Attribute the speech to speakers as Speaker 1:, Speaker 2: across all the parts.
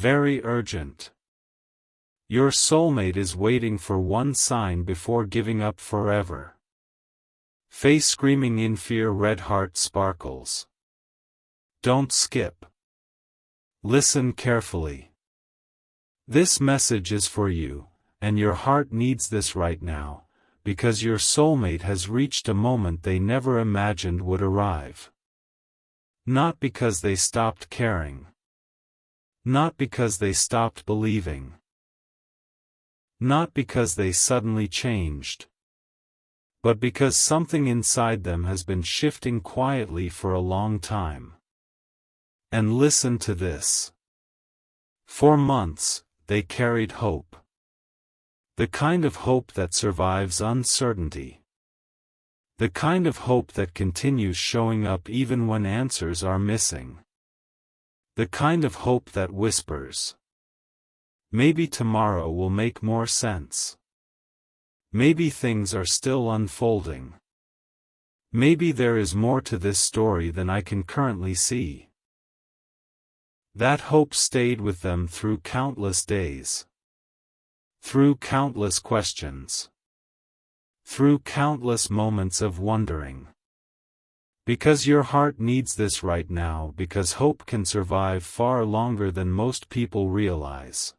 Speaker 1: Very urgent. Your soulmate is waiting for one sign before giving up forever. Face screaming in fear, red heart sparkles. Don't skip. Listen carefully. This message is for you, and your heart needs this right now, because your soulmate has reached a moment they never imagined would arrive. Not because they stopped caring. Not because they stopped believing. Not because they suddenly changed. But because something inside them has been shifting quietly for a long time. And listen to this. For months, they carried hope. The kind of hope that survives uncertainty. The kind of hope that continues showing up even when answers are missing. The kind of hope that whispers. Maybe tomorrow will make more sense. Maybe things are still unfolding. Maybe there is more to this story than I can currently see. That hope stayed with them through countless days. Through countless questions. Through countless moments of wondering. Because your heart needs this right now, because hope can survive far longer than most people realize.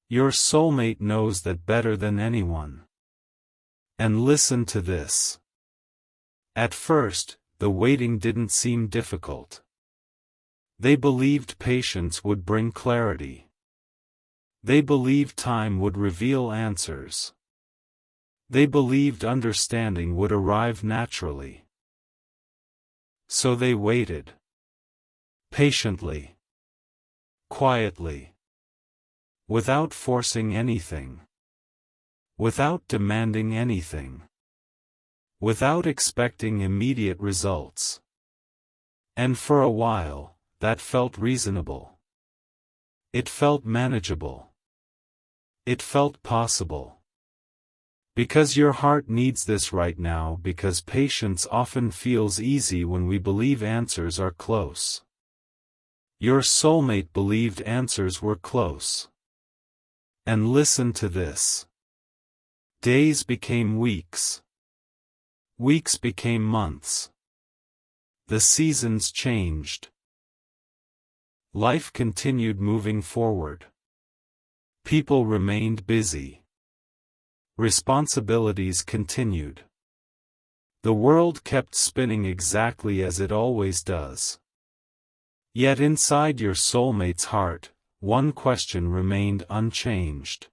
Speaker 1: Your soulmate knows that better than anyone. And listen to this. At first, the waiting didn't seem difficult. They believed patience would bring clarity. They believed time would reveal answers. They believed understanding would arrive naturally. So they waited. Patiently. Quietly. Without forcing anything. Without demanding anything. Without expecting immediate results. And for a while, that felt reasonable. It felt manageable. It felt possible. Because your heart needs this right now, because patience often feels easy when we believe answers are close. Your soulmate believed answers were close. And listen to this. Days became weeks. Weeks became months. The seasons changed. Life continued moving forward. People remained busy. Responsibilities continued. The world kept spinning exactly as it always does. Yet inside your soulmate's heart, one question remained unchanged.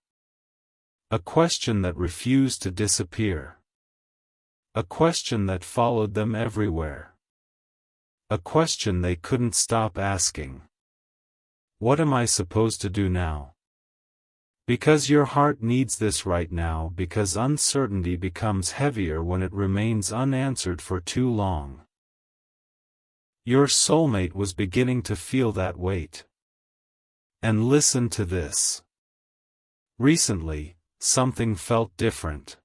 Speaker 1: A question that refused to disappear. A question that followed them everywhere. A question they couldn't stop asking. What am I supposed to do now? Because your heart needs this right now, because uncertainty becomes heavier when it remains unanswered for too long. Your soulmate was beginning to feel that weight. And listen to this. Recently, something felt different.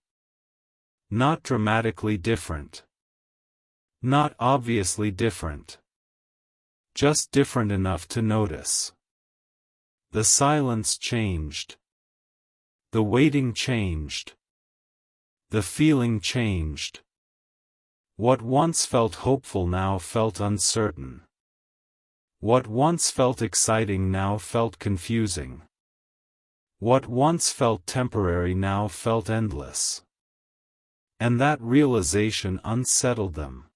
Speaker 1: Not dramatically different. Not obviously different. Just different enough to notice. The silence changed. The waiting changed. The feeling changed. What once felt hopeful now felt uncertain. What once felt exciting now felt confusing. What once felt temporary now felt endless. And that realization unsettled them.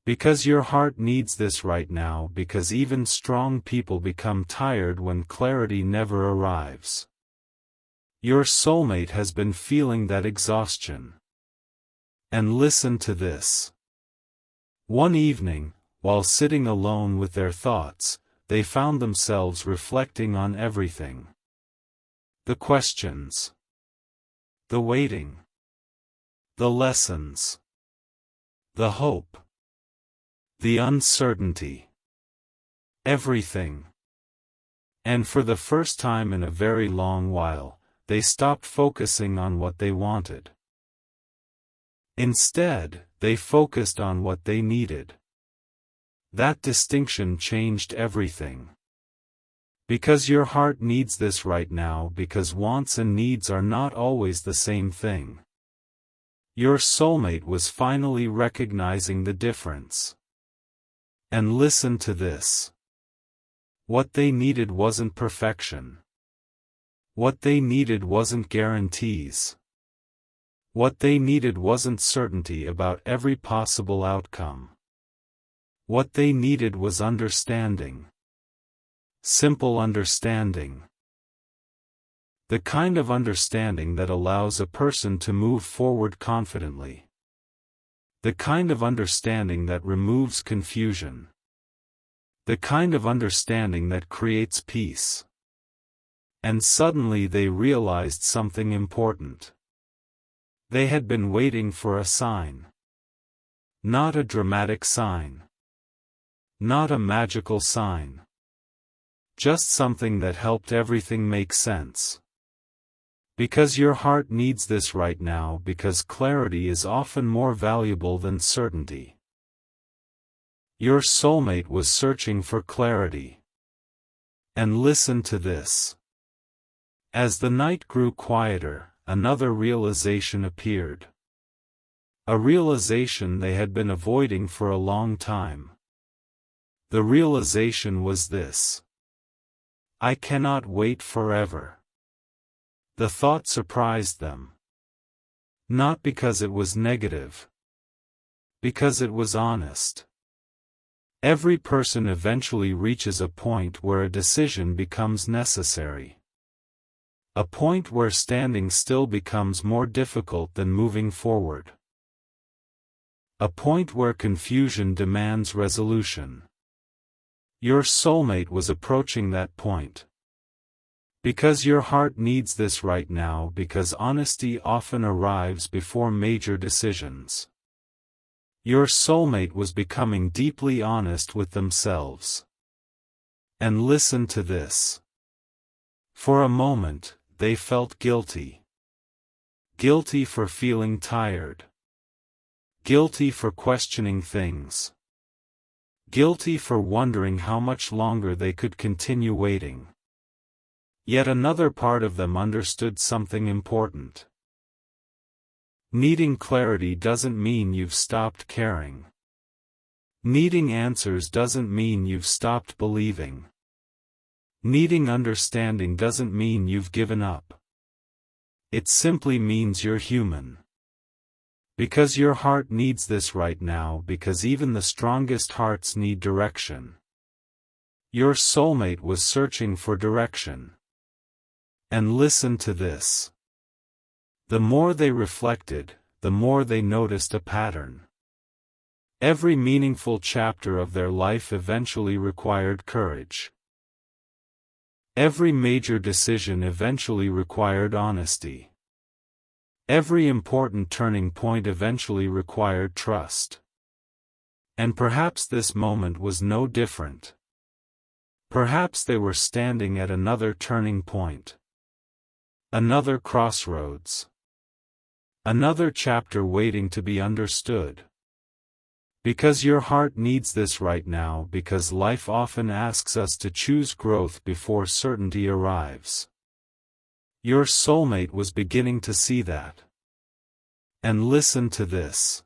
Speaker 1: Because your heart needs this right now, because even strong people become tired when clarity never arrives. Your soulmate has been feeling that exhaustion. And listen to this. One evening, while sitting alone with their thoughts, they found themselves reflecting on everything. The questions. The waiting. The lessons. The hope. The uncertainty. Everything. And for the first time in a very long while, they stopped focusing on what they wanted. Instead, they focused on what they needed. That distinction changed everything. Because your heart needs this right now, because wants and needs are not always the same thing. Your soulmate was finally recognizing the difference. And listen to this. What they needed wasn't perfection. What they needed wasn't guarantees. What they needed wasn't certainty about every possible outcome. What they needed was understanding. Simple understanding. The kind of understanding that allows a person to move forward confidently. The kind of understanding that removes confusion. The kind of understanding that creates peace. And suddenly they realized something important. They had been waiting for a sign. Not a dramatic sign. Not a magical sign. Just something that helped everything make sense. Because your heart needs this right now, because clarity is often more valuable than certainty. Your soulmate was searching for clarity. And listen to this. As the night grew quieter, another realization appeared. A realization they had been avoiding for a long time. The realization was this. I cannot wait forever. The thought surprised them. Not because it was negative. Because it was honest. Every person eventually reaches a point where a decision becomes necessary. A point where standing still becomes more difficult than moving forward. A point where confusion demands resolution. Your soulmate was approaching that point. Because your heart needs this right now, because honesty often arrives before major decisions. Your soulmate was becoming deeply honest with themselves. And listen to this. For a moment, they felt guilty. Guilty for feeling tired. Guilty for questioning things. Guilty for wondering how much longer they could continue waiting. Yet another part of them understood something important. Needing clarity doesn't mean you've stopped caring. Needing answers doesn't mean you've stopped believing. Needing understanding doesn't mean you've given up. It simply means you're human. Because your heart needs this right now, because even the strongest hearts need direction. Your soulmate was searching for direction. And listen to this. The more they reflected, the more they noticed a pattern. Every meaningful chapter of their life eventually required courage. Every major decision eventually required honesty. Every important turning point eventually required trust. And perhaps this moment was no different. Perhaps they were standing at another turning point. Another crossroads. Another chapter waiting to be understood. Because your heart needs this right now, because life often asks us to choose growth before certainty arrives. Your soulmate was beginning to see that. And listen to this.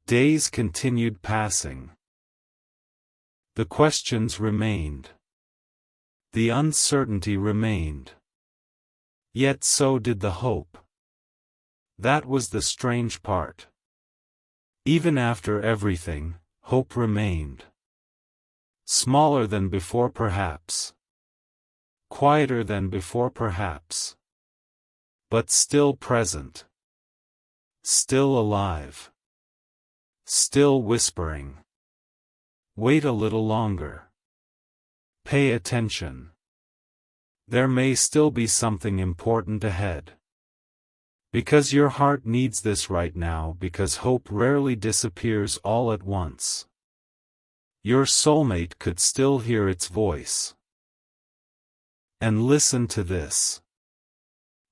Speaker 1: Days continued passing. The questions remained. The uncertainty remained. Yet so did the hope. That was the strange part. Even after everything, hope remained. Smaller than before perhaps. Quieter than before perhaps. But still present. Still alive. Still whispering. Wait a little longer. Pay attention. There may still be something important ahead. Because your heart needs this right now, because hope rarely disappears all at once. Your soulmate could still hear its voice. And listen to this.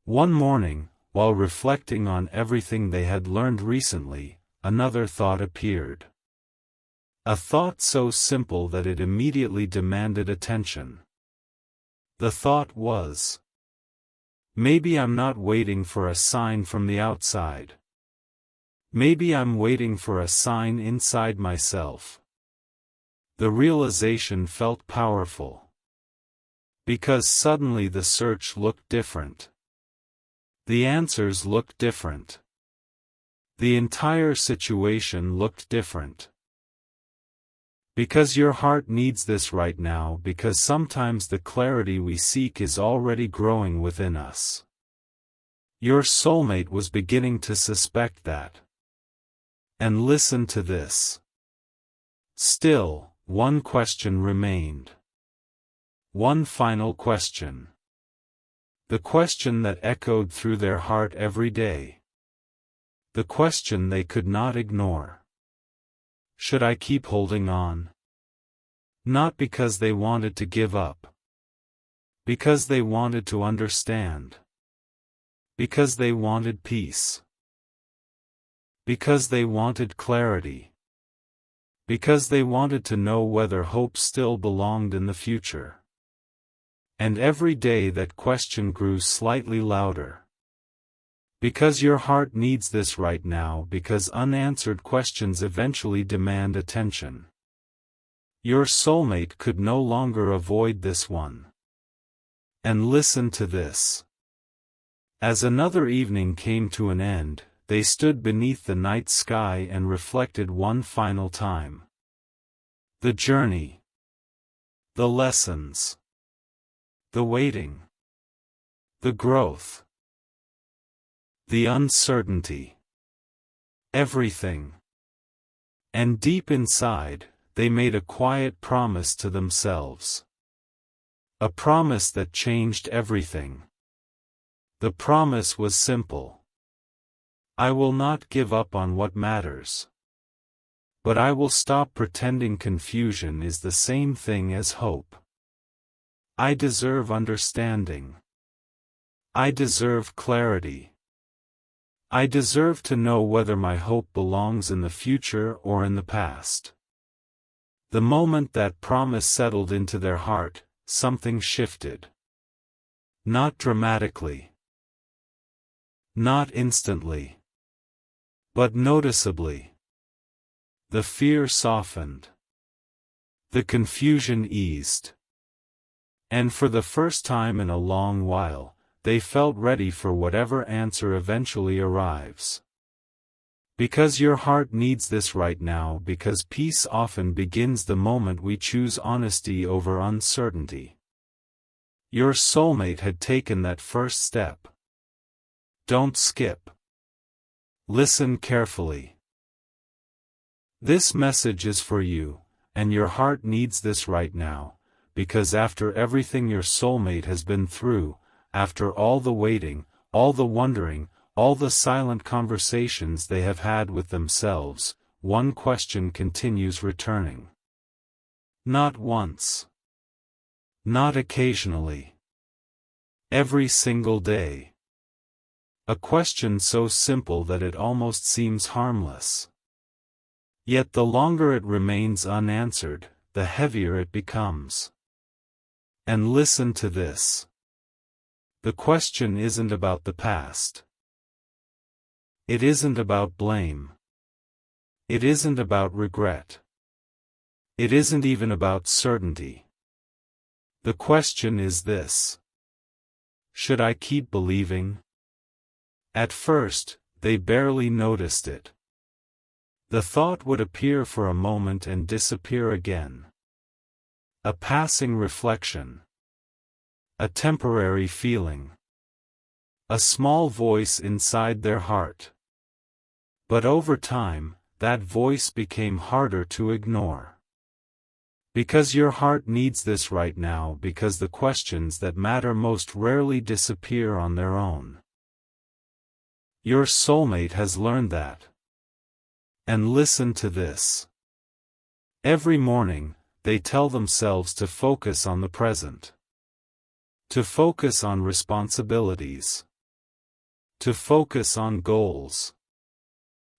Speaker 1: One morning, while reflecting on everything they had learned recently, another thought appeared. A thought so simple that it immediately demanded attention. The thought was, maybe I'm not waiting for a sign from the outside. Maybe I'm waiting for a sign inside myself. The realization felt powerful. Because suddenly the search looked different. The answers looked different. The entire situation looked different. Because your heart needs this right now, because sometimes the clarity we seek is already growing within us. Your soulmate was beginning to suspect that. And listen to this. Still, one question remained. One final question. The question that echoed through their heart every day. The question they could not ignore. Should I keep holding on? Not because they wanted to give up. Because they wanted to understand. Because they wanted peace. Because they wanted clarity. Because they wanted to know whether hope still belonged in the future. And every day that question grew slightly louder. Because your heart needs this right now, because unanswered questions eventually demand attention. Your soulmate could no longer avoid this one. And listen to this. As another evening came to an end, they stood beneath the night sky and reflected one final time. The journey. The lessons. The waiting. The growth. The uncertainty. Everything. And deep inside, they made a quiet promise to themselves. A promise that changed everything. The promise was simple. I will not give up on what matters. But I will stop pretending confusion is the same thing as hope. I deserve understanding. I deserve clarity. I deserve to know whether my hope belongs in the future or in the past. The moment that promise settled into their heart, something shifted. Not dramatically. Not instantly. But noticeably. The fear softened. The confusion eased. And for the first time in a long while, they felt ready for whatever answer eventually arrives. Because your heart needs this right now, because peace often begins the moment we choose honesty over uncertainty. Your soulmate had taken that first step. Don't skip. Listen carefully. This message is for you, and your heart needs this right now, because after everything your soulmate has been through, after all the waiting, all the wondering, all the silent conversations they have had with themselves, one question continues returning. Not once. Not occasionally. Every single day. A question so simple that it almost seems harmless. Yet the longer it remains unanswered, the heavier it becomes. And listen to this. The question isn't about the past. It isn't about blame. It isn't about regret. It isn't even about certainty. The question is this. Should I keep believing? At first, they barely noticed it. The thought would appear for a moment and disappear again. A passing reflection. A temporary feeling. A small voice inside their heart. But over time, that voice became harder to ignore. Because your heart needs this right now, because the questions that matter most rarely disappear on their own. Your soulmate has learned that. And listen to this. Every morning, they tell themselves to focus on the present. To focus on responsibilities. To focus on goals.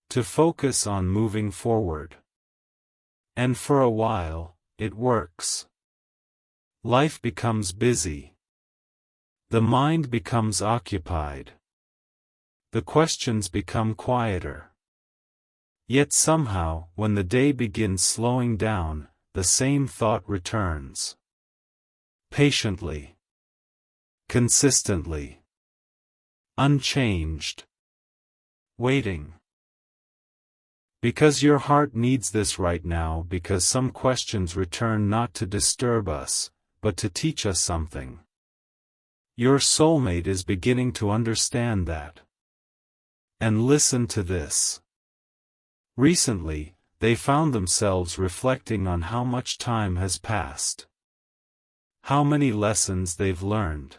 Speaker 1: To focus on moving forward. And for a while, it works. Life becomes busy. The mind becomes occupied. The questions become quieter. Yet somehow, when the day begins slowing down, the same thought returns. Patiently. Consistently. Unchanged. Waiting. Because your heart needs this right now, because some questions return not to disturb us, but to teach us something. Your soulmate is beginning to understand that. And listen to this. Recently, they found themselves reflecting on how much time has passed. How many lessons they've learned.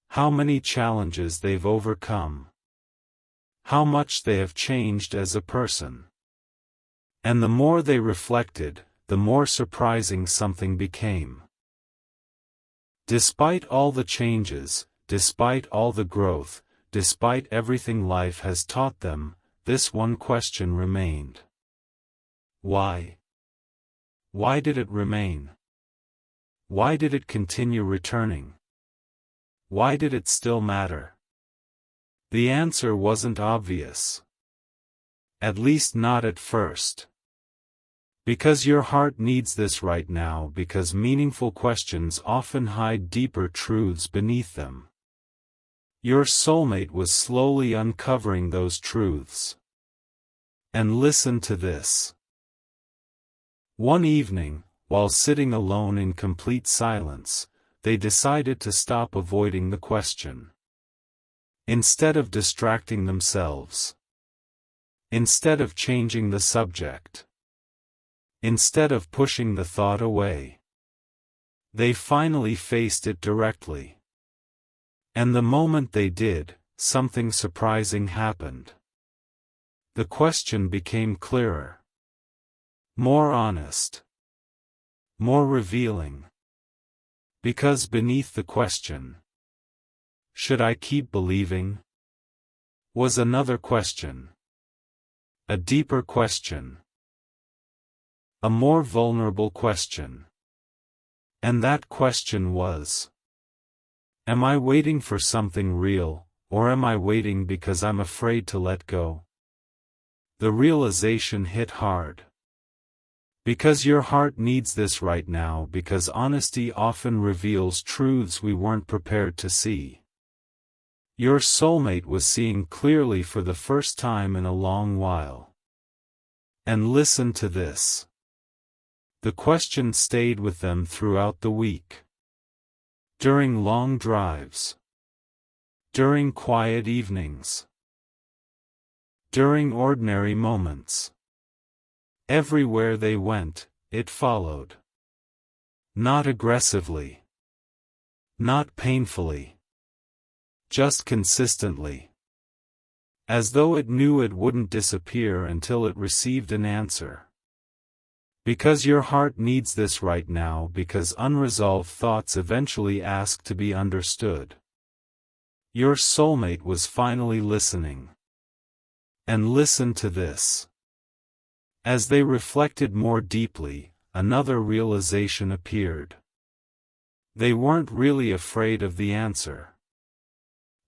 Speaker 1: How many challenges they've overcome. How much they have changed as a person. And the more they reflected, the more surprising something became. Despite all the changes, despite all the growth, despite everything life has taught them, this one question remained. Why? Why did it remain? Why did it continue returning? Why did it still matter? The answer wasn't obvious. At least not at first. Because your heart needs this right now, because meaningful questions often hide deeper truths beneath them. Your soulmate was slowly uncovering those truths. And listen to this. One evening, while sitting alone in complete silence, they decided to stop avoiding the question. Instead of distracting themselves. Instead of changing the subject. Instead of pushing the thought away. They finally faced it directly. And the moment they did, something surprising happened. The question became clearer. More honest. More revealing. Because beneath the question, should I keep believing? Was another question. A deeper question. A more vulnerable question. And that question was, am I waiting for something real, or am I waiting because I'm afraid to let go? The realization hit hard. Because your heart needs this right now, because honesty often reveals truths we weren't prepared to see. Your soulmate was seeing clearly for the first time in a long while. And listen to this. The question stayed with them throughout the week. During long drives. During quiet evenings. During ordinary moments. Everywhere they went, it followed. Not aggressively. Not painfully. Just consistently. As though it knew it wouldn't disappear until it received an answer. Because your heart needs this right now, because unresolved thoughts eventually ask to be understood. Your soulmate was finally listening. And listen to this. As they reflected more deeply, another realization appeared. They weren't really afraid of the answer.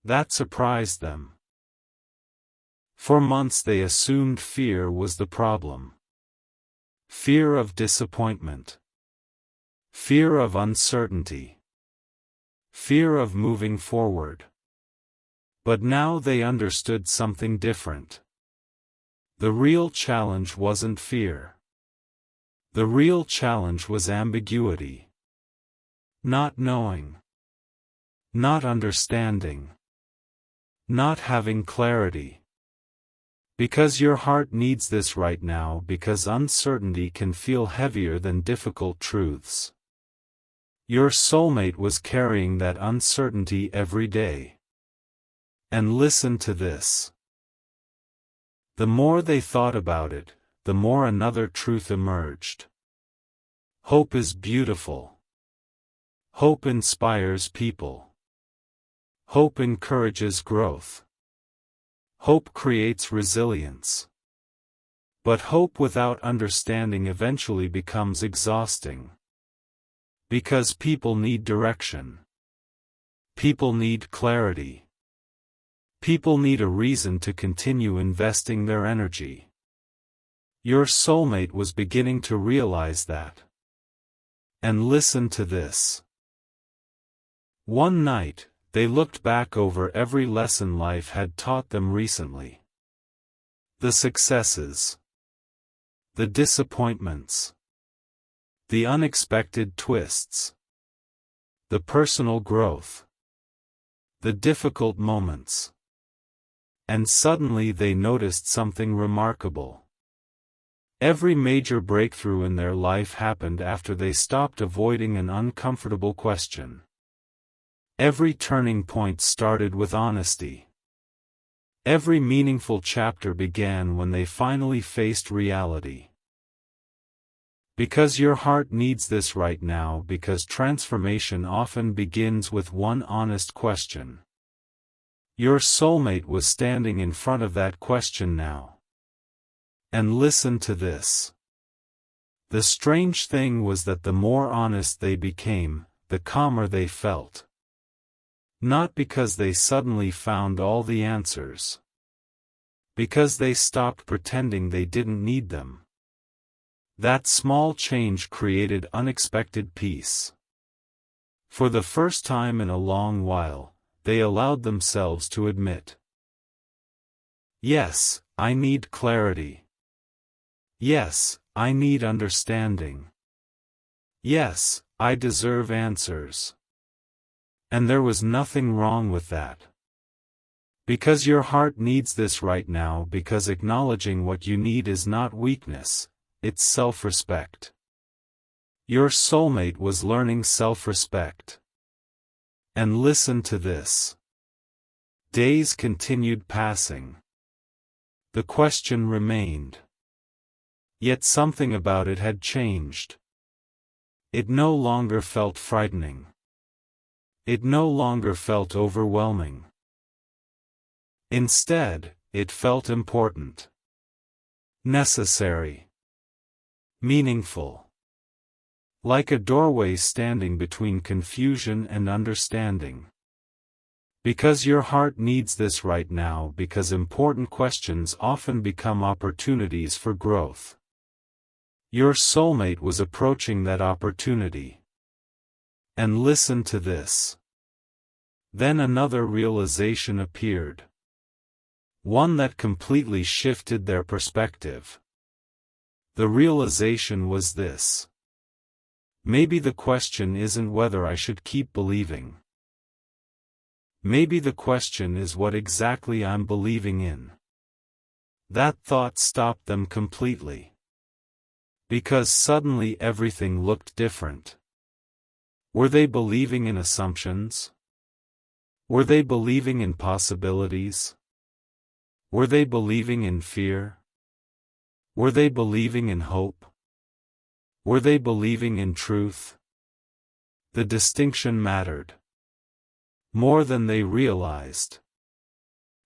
Speaker 1: That surprised them. For months they assumed fear was the problem. Fear of disappointment. Fear of uncertainty. Fear of moving forward. But now they understood something different. The real challenge wasn't fear. The real challenge was ambiguity. Not knowing. Not understanding. Not having clarity. Because your heart needs this right now, because uncertainty can feel heavier than difficult truths. Your soulmate was carrying that uncertainty every day. And listen to this. The more they thought about it, the more another truth emerged. Hope is beautiful. Hope inspires people. Hope encourages growth. Hope creates resilience. But hope without understanding eventually becomes exhausting. Because people need direction. People need clarity. People need a reason to continue investing their energy. Your soulmate was beginning to realize that. And listen to this. One night, they looked back over every lesson life had taught them recently. The successes. The disappointments. The unexpected twists. The personal growth. The difficult moments. And suddenly they noticed something remarkable. Every major breakthrough in their life happened after they stopped avoiding an uncomfortable question. Every turning point started with honesty. Every meaningful chapter began when they finally faced reality. Because your heart needs this right now, because transformation often begins with one honest question. Your soulmate was standing in front of that question now. And listen to this. The strange thing was that the more honest they became, the calmer they felt. Not because they suddenly found all the answers. Because they stopped pretending they didn't need them. That small change created unexpected peace. For the first time in a long while, they allowed themselves to admit, "Yes, I need clarity. Yes, I need understanding. Yes, I deserve answers." And there was nothing wrong with that. Because your heart needs this right now, because acknowledging what you need is not weakness, it's self-respect. Your soulmate was learning self-respect. And listen to this. Days continued passing. The question remained. Yet something about it had changed. It no longer felt frightening. It no longer felt overwhelming. Instead, it felt important. Necessary. Meaningful. Like a doorway standing between confusion and understanding. Because your heart needs this right now, because important questions often become opportunities for growth. Your soulmate was approaching that opportunity. And listen to this. Then another realization appeared. One that completely shifted their perspective. The realization was this. Maybe the question isn't whether I should keep believing. Maybe the question is what exactly I'm believing in. That thought stopped them completely. Because suddenly everything looked different. Were they believing in assumptions? Were they believing in possibilities? Were they believing in fear? Were they believing in hope? Were they believing in truth? The distinction mattered. More than they realized.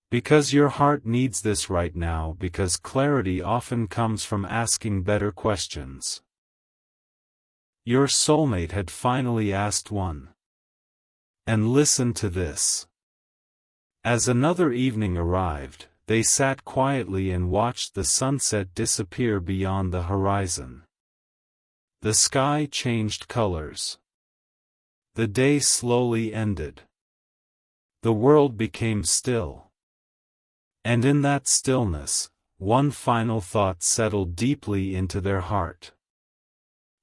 Speaker 1: Because your heart needs this right now, because clarity often comes from asking better questions. Your soulmate had finally asked one. And listen to this. As another evening arrived, they sat quietly and watched the sunset disappear beyond the horizon. The sky changed colors. The day slowly ended. The world became still. And in that stillness, one final thought settled deeply into their heart.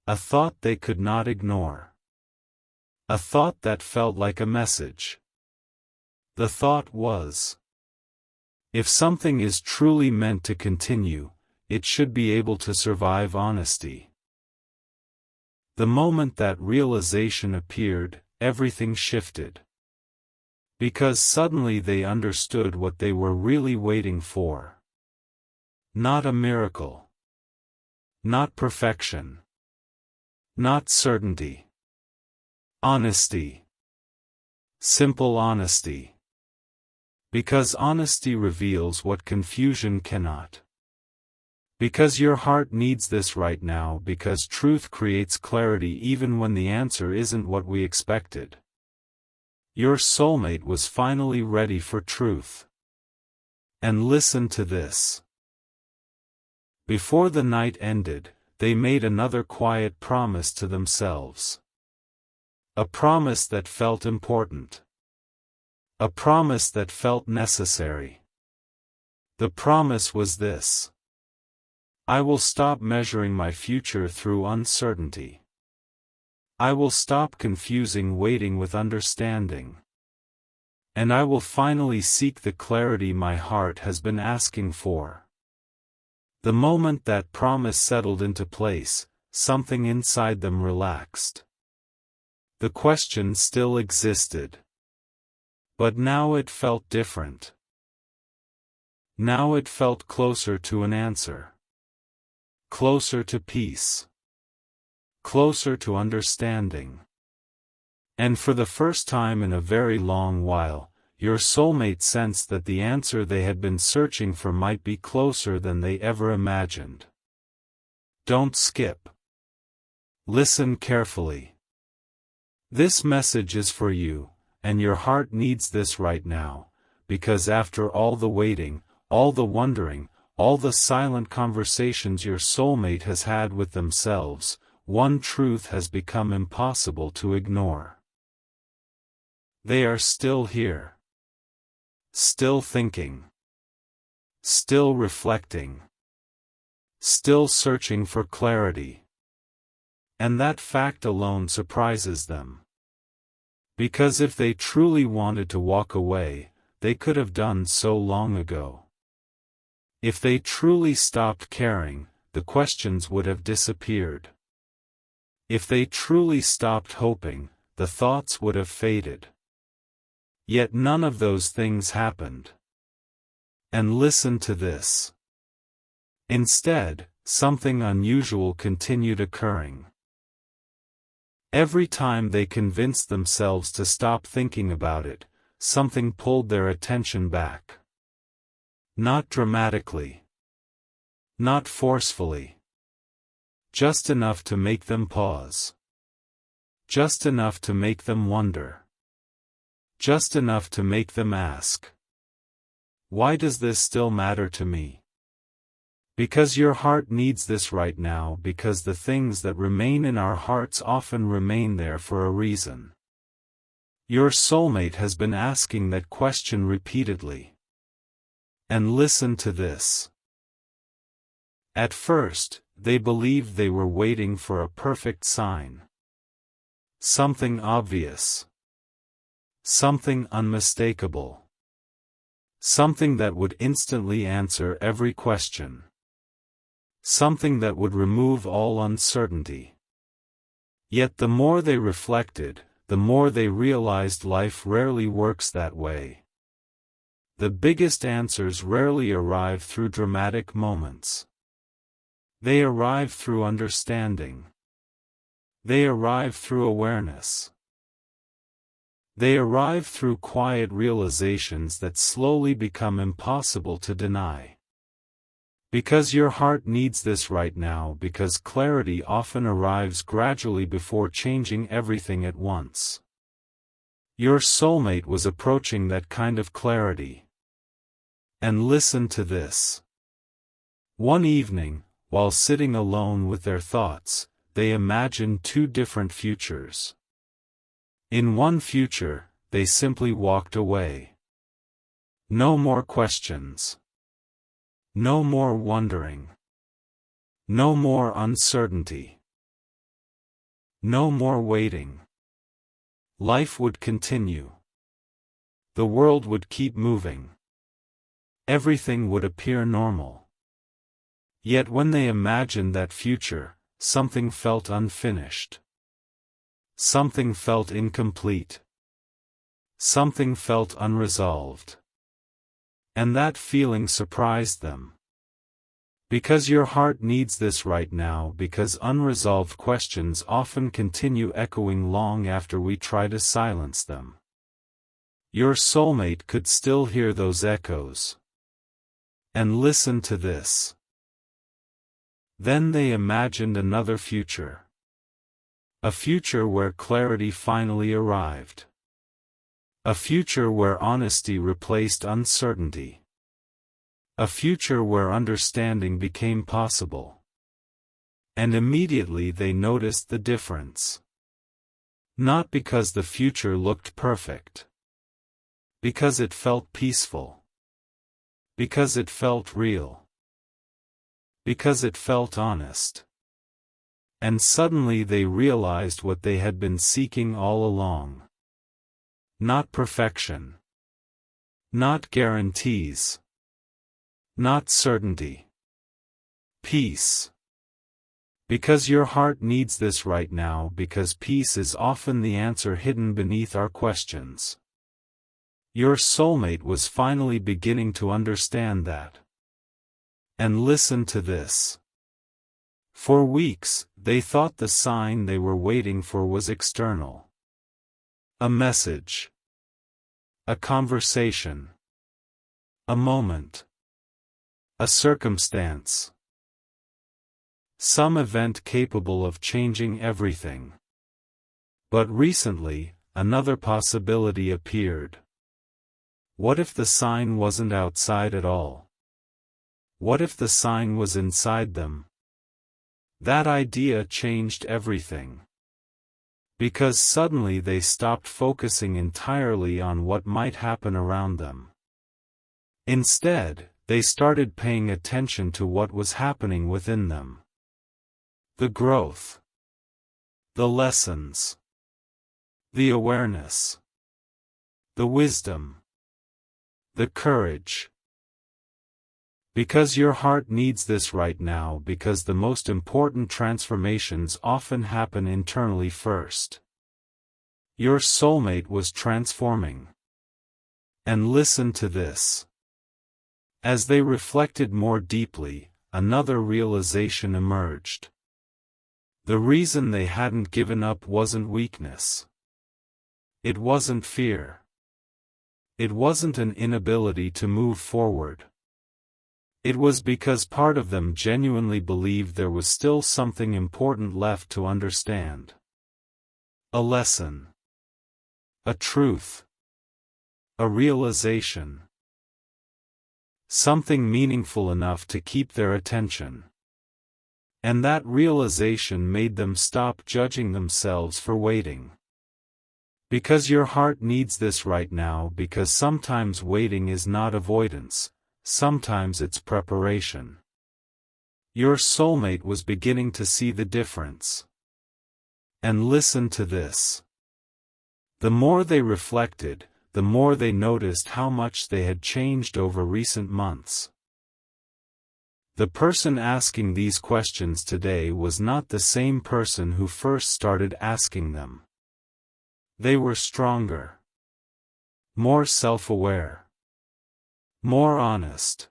Speaker 1: A thought they could not ignore. A thought that felt like a message. The thought was, if something is truly meant to continue, it should be able to survive honesty. The moment that realization appeared, everything shifted. Because suddenly they understood what they were really waiting for. Not a miracle. Not perfection. Not certainty. Honesty. Simple honesty. Because honesty reveals what confusion cannot. Because your heart needs this right now, because truth creates clarity even when the answer isn't what we expected. Your soulmate was finally ready for truth. And listen to this. Before the night ended, they made another quiet promise to themselves. A promise that felt important. A promise that felt necessary. The promise was this: I will stop measuring my future through uncertainty. I will stop confusing waiting with understanding. And I will finally seek the clarity my heart has been asking for. The moment that promise settled into place, something inside them relaxed. The question still existed. But now it felt different. Now it felt closer to an answer. Closer to peace. Closer to understanding. And for the first time in a very long while, your soulmate sensed that the answer they had been searching for might be closer than they ever imagined. Don't skip. Listen carefully. This message is for you, and your heart needs this right now, because after all the waiting, all the wondering, all the silent conversations your soulmate has had with themselves, one truth has become impossible to ignore. They are still here. Still thinking. Still reflecting. Still searching for clarity. And that fact alone surprises them. Because if they truly wanted to walk away, they could have done so long ago. If they truly stopped caring, the questions would have disappeared. If they truly stopped hoping, the thoughts would have faded. Yet none of those things happened. And listen to this. Instead, something unusual continued occurring. Every time they convinced themselves to stop thinking about it, something pulled their attention back. Not dramatically. Not forcefully. Just enough to make them pause. Just enough to make them wonder. Just enough to make them ask, why does this still matter to me? Because your heart needs this right now, because the things that remain in our hearts often remain there for a reason. Your soulmate has been asking that question repeatedly. And listen to this. At first, they believed they were waiting for a perfect sign. Something obvious. Something unmistakable. Something that would instantly answer every question. Something that would remove all uncertainty. Yet the more they reflected, the more they realized life rarely works that way. The biggest answers rarely arrive through dramatic moments. They arrive through understanding. They arrive through awareness. They arrive through quiet realizations that slowly become impossible to deny. Because your heart needs this right now, because clarity often arrives gradually before changing everything at once. Your soulmate was approaching that kind of clarity. And listen to this. One evening, while sitting alone with their thoughts, they imagined two different futures. In one future, they simply walked away. No more questions. No more wondering. No more uncertainty. No more waiting. Life would continue. The world would keep moving. Everything would appear normal. Yet when they imagined that future, something felt unfinished. Something felt incomplete. Something felt unresolved. And that feeling surprised them. Because your heart needs this right now, because unresolved questions often continue echoing long after we try to silence them. Your soulmate could still hear those echoes. And listen to this. Then they imagined another future. A future where clarity finally arrived. A future where honesty replaced uncertainty. A future where understanding became possible. And immediately they noticed the difference. Not because the future looked perfect. Because it felt peaceful. Because it felt real. Because it felt honest. And suddenly they realized what they had been seeking all along. Not perfection. Not guarantees. Not certainty. Peace. Because your heart needs this right now, because peace is often the answer hidden beneath our questions. Your soulmate was finally beginning to understand that. And listen to this. For weeks, they thought the sign they were waiting for was external. A message. A conversation. A moment. A circumstance. Some event capable of changing everything. But recently, another possibility appeared. What if the sign wasn't outside at all? What if the sign was inside them? That idea changed everything. Because suddenly they stopped focusing entirely on what might happen around them. Instead, they started paying attention to what was happening within them. The growth. The lessons. The awareness. The wisdom. The courage. Because your heart needs this right now, because the most important transformations often happen internally first. Your soulmate was transforming. And listen to this. As they reflected more deeply, another realization emerged. The reason they hadn't given up wasn't weakness. It wasn't fear. It wasn't an inability to move forward. It was because part of them genuinely believed there was still something important left to understand. A lesson. A truth. A realization. Something meaningful enough to keep their attention. And that realization made them stop judging themselves for waiting. Because your heart needs this right now, because sometimes waiting is not avoidance. Sometimes it's preparation. Your soulmate was beginning to see the difference. And listen to this. The more they reflected, the more they noticed how much they had changed over recent months. The person asking these questions today was not the same person who first started asking them. They were stronger. More self-aware. More honest.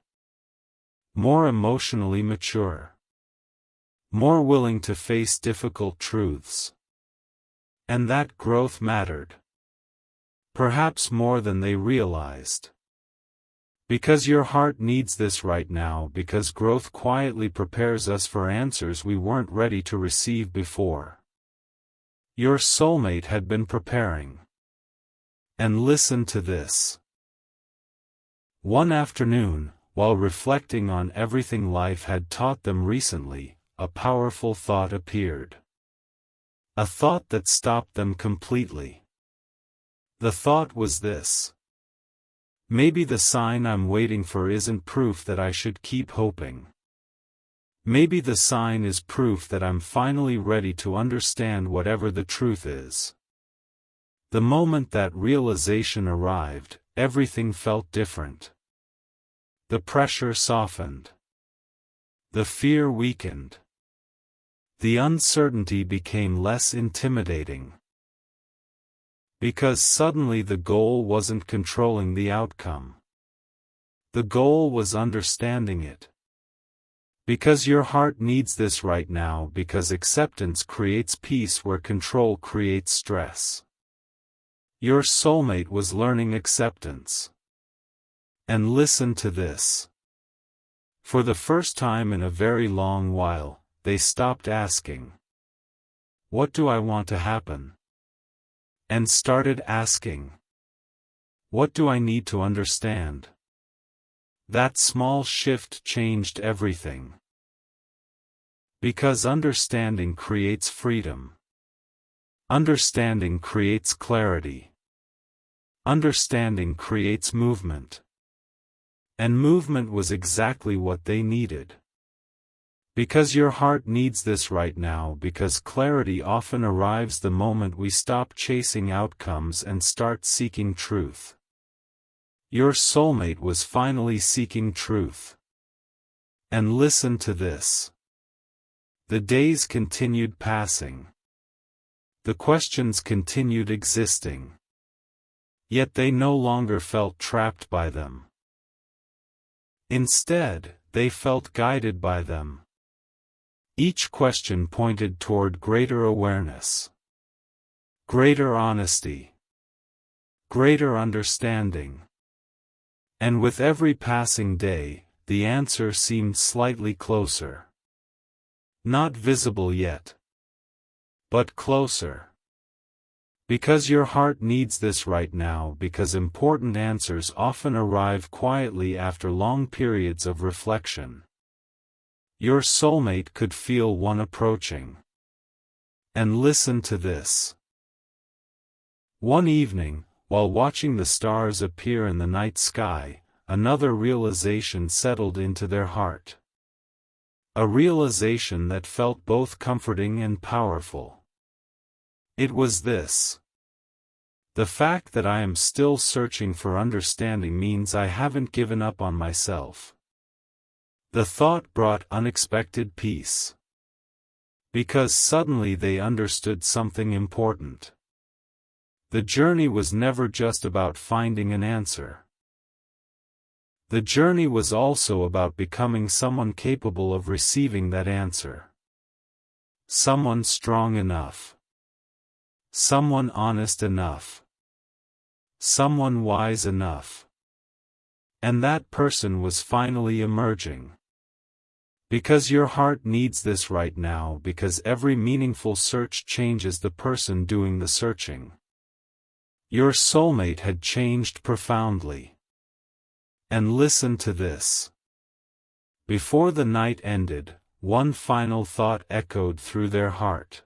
Speaker 1: More emotionally mature. More willing to face difficult truths. And that growth mattered. Perhaps more than they realized. Because your heart needs this right now, because growth quietly prepares us for answers we weren't ready to receive before. Your soulmate had been preparing. And listen to this. One afternoon, while reflecting on everything life had taught them recently, a powerful thought appeared. A thought that stopped them completely. The thought was this. Maybe the sign I'm waiting for isn't proof that I should keep hoping. Maybe the sign is proof that I'm finally ready to understand whatever the truth is. The moment that realization arrived, everything felt different. The pressure softened. The fear weakened. The uncertainty became less intimidating. Because suddenly the goal wasn't controlling the outcome. The goal was understanding it. Because your heart needs this right now, because acceptance creates peace where control creates stress. Your soulmate was learning acceptance. And listen to this. For the first time in a very long while, they stopped asking, "What do I want to happen?" and started asking, What do I need to understand? That small shift changed everything. Because understanding creates freedom. Understanding creates clarity. Understanding creates movement. And movement was exactly what they needed. Because your heart needs this right now, because clarity often arrives the moment we stop chasing outcomes and start seeking truth. Your soulmate was finally seeking truth. And listen to this. The days continued passing. The questions continued existing. Yet they no longer felt trapped by them. Instead, they felt guided by them. Each question pointed toward greater awareness, greater honesty, greater understanding. And with every passing day, the answer seemed slightly closer. Not visible yet, but closer. Because your heart needs this right now, because important answers often arrive quietly after long periods of reflection. Your soulmate could feel one approaching. And listen to this. One evening, while watching the stars appear in the night sky, another realization settled into their heart. A realization that felt both comforting and powerful. It was this. The fact that I am still searching for understanding means I haven't given up on myself. The thought brought unexpected peace. Because suddenly they understood something important. The journey was never just about finding an answer. The journey was also about becoming someone capable of receiving that answer. Someone strong enough. Someone honest enough. Someone wise enough. And that person was finally emerging. Because your heart needs this right now, because every meaningful search changes the person doing the searching. Your soulmate had changed profoundly. And listen to this. Before the night ended, one final thought echoed through their heart.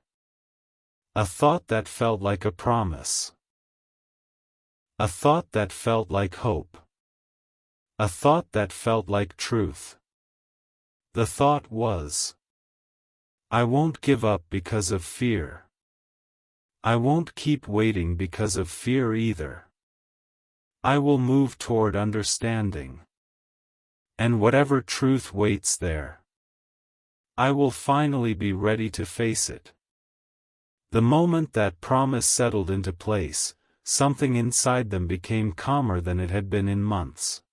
Speaker 1: A thought that felt like a promise. A thought that felt like hope. A thought that felt like truth. The thought was, I won't give up because of fear. I won't keep waiting because of fear either. I will move toward understanding. And whatever truth waits there, I will finally be ready to face it. The moment that promise settled into place, something inside them became calmer than it had been in months.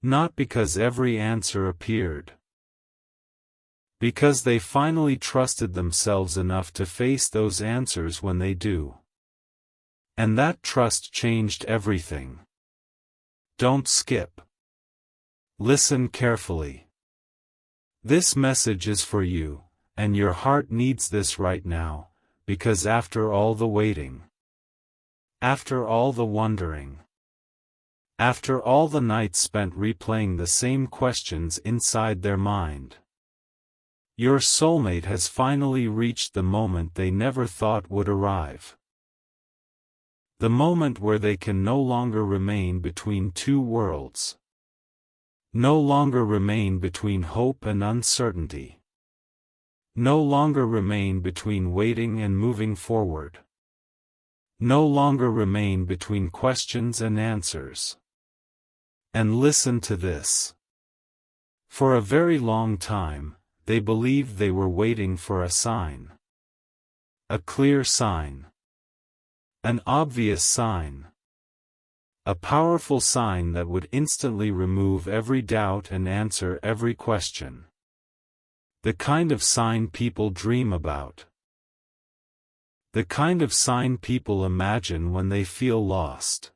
Speaker 1: Not because every answer appeared. Because they finally trusted themselves enough to face those answers when they do. And that trust changed everything. Don't skip. Listen carefully. This message is for you, and your heart needs this right now, because after all the waiting, after all the wondering, after all the nights spent replaying the same questions inside their mind, your soulmate has finally reached the moment they never thought would arrive. The moment where they can no longer remain between two worlds. No longer remain between hope and uncertainty. No longer remain between waiting and moving forward. No longer remain between questions and answers. And listen to this. For a very long time, they believed they were waiting for a sign. A clear sign. An obvious sign. A powerful sign that would instantly remove every doubt and answer every question. The kind of sign people dream about. The kind of sign people imagine when they feel lost.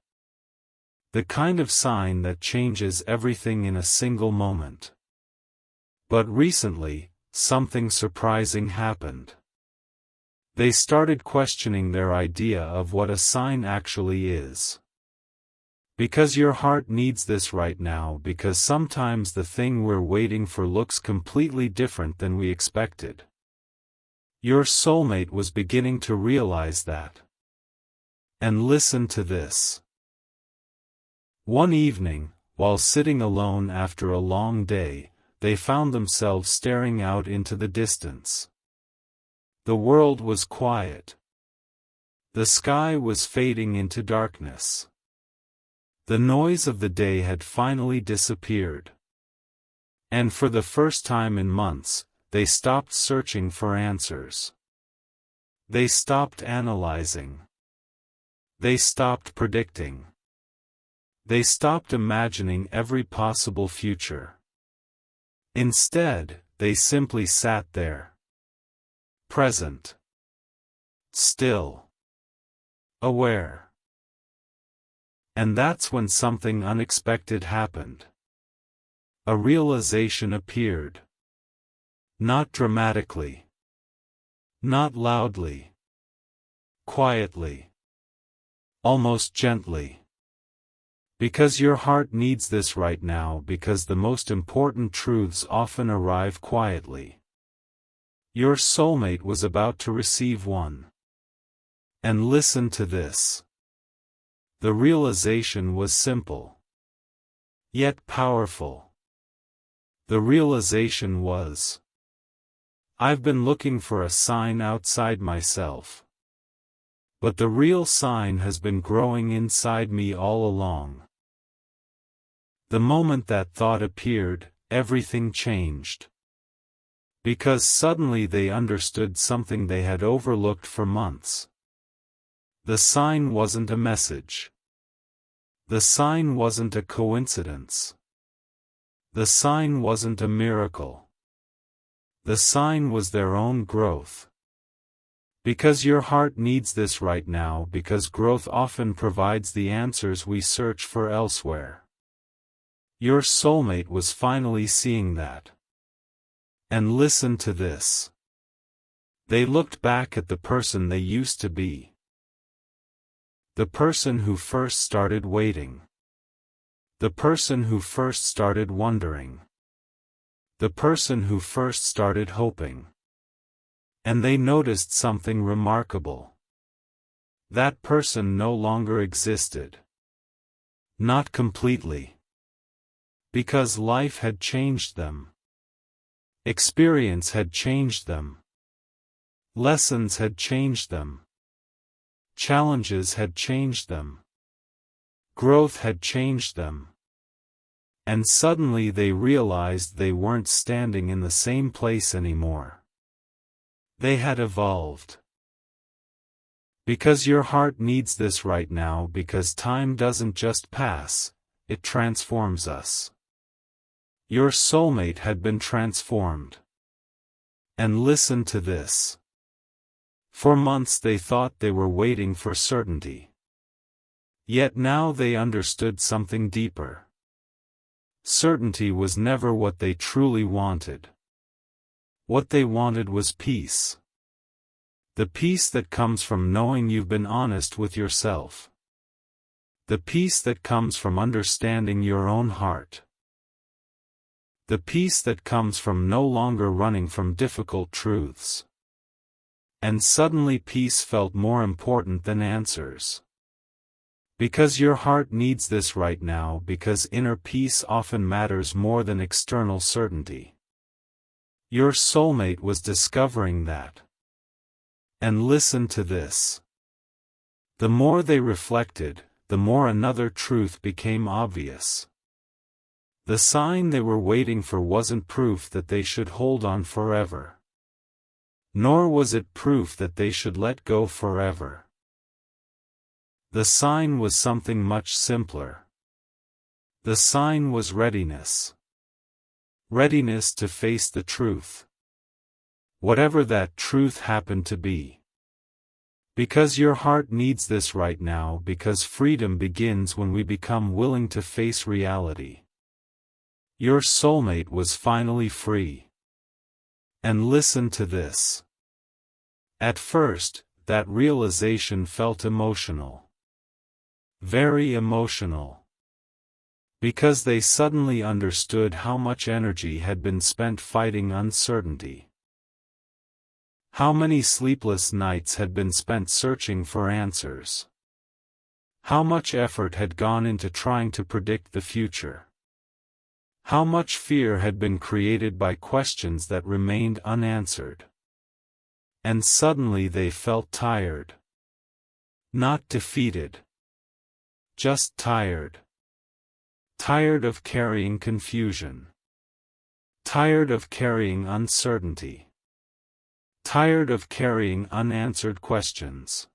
Speaker 1: The kind of sign that changes everything in a single moment. But recently, something surprising happened. They started questioning their idea of what a sign actually is. Because your heart needs this right now, because sometimes the thing we're waiting for looks completely different than we expected. Your soulmate was beginning to realize that. And listen to this. One evening, while sitting alone after a long day, they found themselves staring out into the distance. The world was quiet. The sky was fading into darkness. The noise of the day had finally disappeared. And for the first time in months, they stopped searching for answers. They stopped analyzing. They stopped predicting. They stopped imagining every possible future. Instead, they simply sat there. Present. Still. Aware. And that's when something unexpected happened. A realization appeared. Not dramatically. Not loudly. Quietly. Almost gently. Because your heart needs this right now, because the most important truths often arrive quietly. Your soulmate was about to receive one. And listen to this. The realization was simple. Yet powerful. The realization was, I've been looking for a sign outside myself. But the real sign has been growing inside me all along. The moment that thought appeared, everything changed. Because suddenly they understood something they had overlooked for months. The sign wasn't a message. The sign wasn't a coincidence. The sign wasn't a miracle. The sign was their own growth. Because your heart needs this right now, because growth often provides the answers we search for elsewhere. Your soulmate was finally seeing that. And listen to this. They looked back at the person they used to be. The person who first started waiting. The person who first started wondering. The person who first started hoping. And they noticed something remarkable. That person no longer existed. Not completely. Because life had changed them. Experience had changed them. Lessons had changed them. Challenges had changed them. Growth had changed them. And suddenly they realized they weren't standing in the same place anymore. They had evolved. Because your heart needs this right now, because time doesn't just pass, it transforms us. Your soulmate had been transformed. And listen to this. For months they thought they were waiting for certainty. Yet now they understood something deeper. Certainty was never what they truly wanted. What they wanted was peace. The peace that comes from knowing you've been honest with yourself. The peace that comes from understanding your own heart. The peace that comes from no longer running from difficult truths. And suddenly peace felt more important than answers. Because your heart needs this right now, because inner peace often matters more than external certainty. Your soulmate was discovering that. And listen to this. The more they reflected, the more another truth became obvious. The sign they were waiting for wasn't proof that they should hold on forever. Nor was it proof that they should let go forever. The sign was something much simpler. The sign was readiness. Readiness to face the truth. Whatever that truth happened to be. Because your heart needs this right now, because freedom begins when we become willing to face reality. Your soulmate was finally free. And listen to this. At first, that realization felt emotional. Very emotional. Because they suddenly understood how much energy had been spent fighting uncertainty. How many sleepless nights had been spent searching for answers. How much effort had gone into trying to predict the future. How much fear had been created by questions that remained unanswered. And suddenly they felt tired. Not defeated. Just tired. Tired of carrying confusion. Tired of carrying uncertainty. Tired of carrying unanswered questions.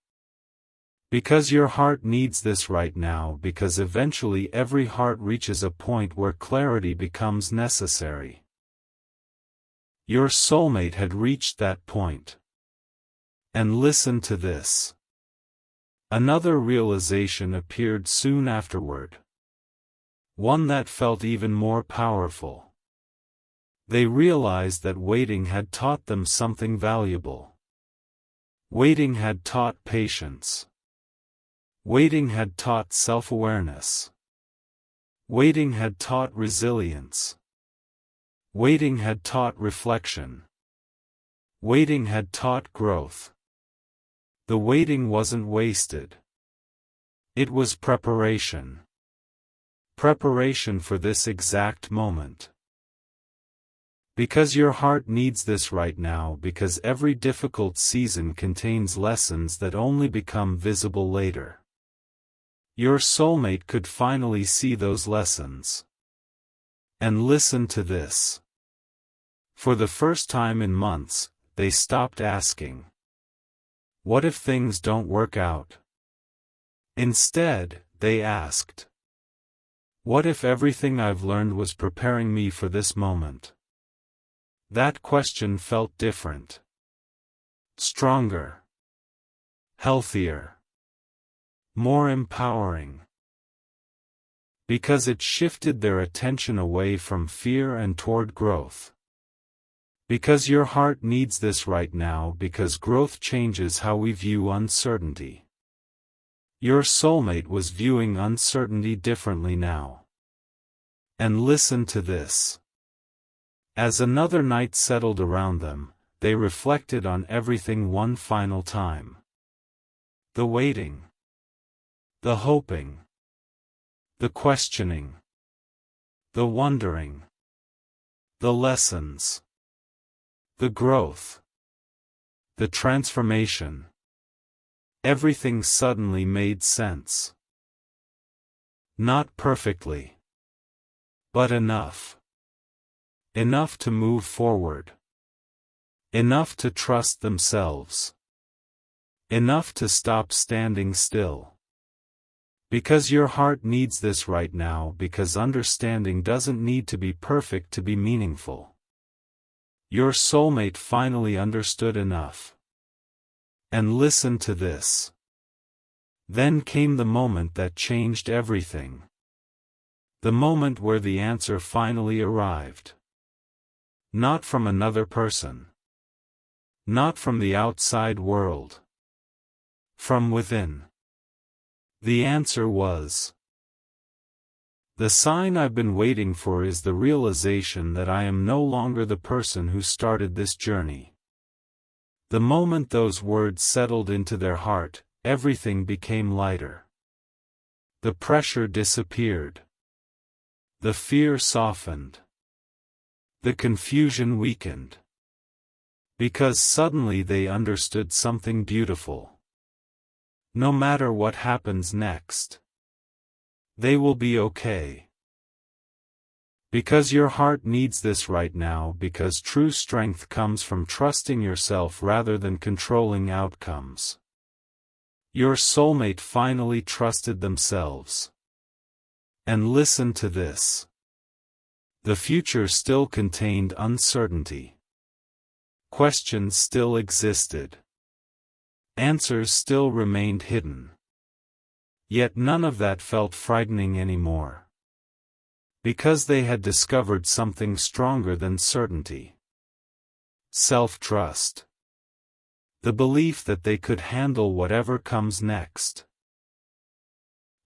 Speaker 1: Because your heart needs this right now, because eventually every heart reaches a point where clarity becomes necessary. Your soulmate had reached that point. And listen to this. Another realization appeared soon afterward. One that felt even more powerful. They realized that waiting had taught them something valuable. Waiting had taught patience. Waiting had taught self-awareness. Waiting had taught resilience. Waiting had taught reflection. Waiting had taught growth. The waiting wasn't wasted. It was preparation. Preparation for this exact moment. Because your heart needs this right now, because every difficult season contains lessons that only become visible later. Your soulmate could finally see those lessons. And listen to this. For the first time in months, they stopped asking, "What if things don't work out?" Instead, they asked, "What if everything I've learned was preparing me for this moment?" That question felt different. Stronger. Healthier. More empowering. Because it shifted their attention away from fear and toward growth. Because your heart needs this right now, because growth changes how we view uncertainty. Your soulmate was viewing uncertainty differently now. And listen to this. As another night settled around them, they reflected on everything one final time. The waiting. The hoping. The questioning. The wondering. The lessons. The growth. The transformation. Everything suddenly made sense. Not perfectly. But enough. Enough to move forward. Enough to trust themselves. Enough to stop standing still. Because your heart needs this right now, because understanding doesn't need to be perfect to be meaningful. Your soulmate finally understood enough. And listen to this. Then came the moment that changed everything. The moment where the answer finally arrived. Not from another person. Not from the outside world. From within. The answer was, "The sign I've been waiting for is the realization that I am no longer the person who started this journey." The moment those words settled into their heart, everything became lighter. The pressure disappeared. The fear softened. The confusion weakened. Because suddenly they understood something beautiful. No matter what happens next, they will be okay. Because your heart needs this right now, because true strength comes from trusting yourself rather than controlling outcomes. Your soulmate finally trusted themselves. And listen to this. The future still contained uncertainty. Questions still existed. Answers still remained hidden. Yet none of that felt frightening anymore. Because they had discovered something stronger than certainty. Self-trust. The belief that they could handle whatever comes next.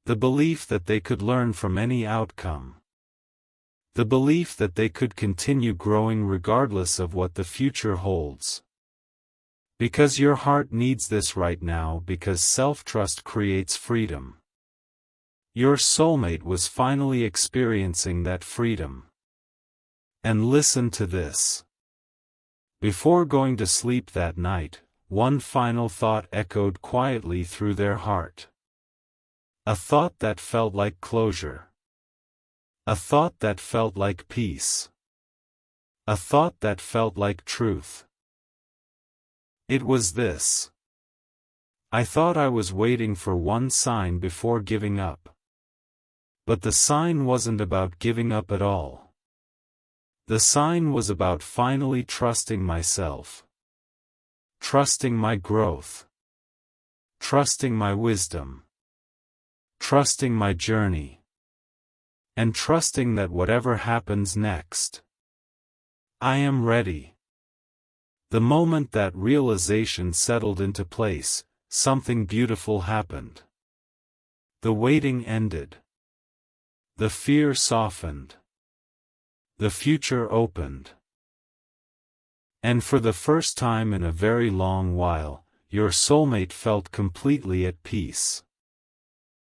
Speaker 1: The belief that they could learn from any outcome. The belief that they could continue growing regardless of what the future holds. Because your heart needs this right now, because self-trust creates freedom. Your soulmate was finally experiencing that freedom. And listen to this. Before going to sleep that night, one final thought echoed quietly through their heart. A thought that felt like closure. A thought that felt like peace. A thought that felt like truth. It was this. I thought I was waiting for one sign before giving up. But the sign wasn't about giving up at all. The sign was about finally trusting myself. Trusting my growth. Trusting my wisdom. Trusting my journey. And trusting that whatever happens next, I am ready. The moment that realization settled into place, something beautiful happened. The waiting ended. The fear softened. The future opened. And for the first time in a very long while, your soulmate felt completely at peace.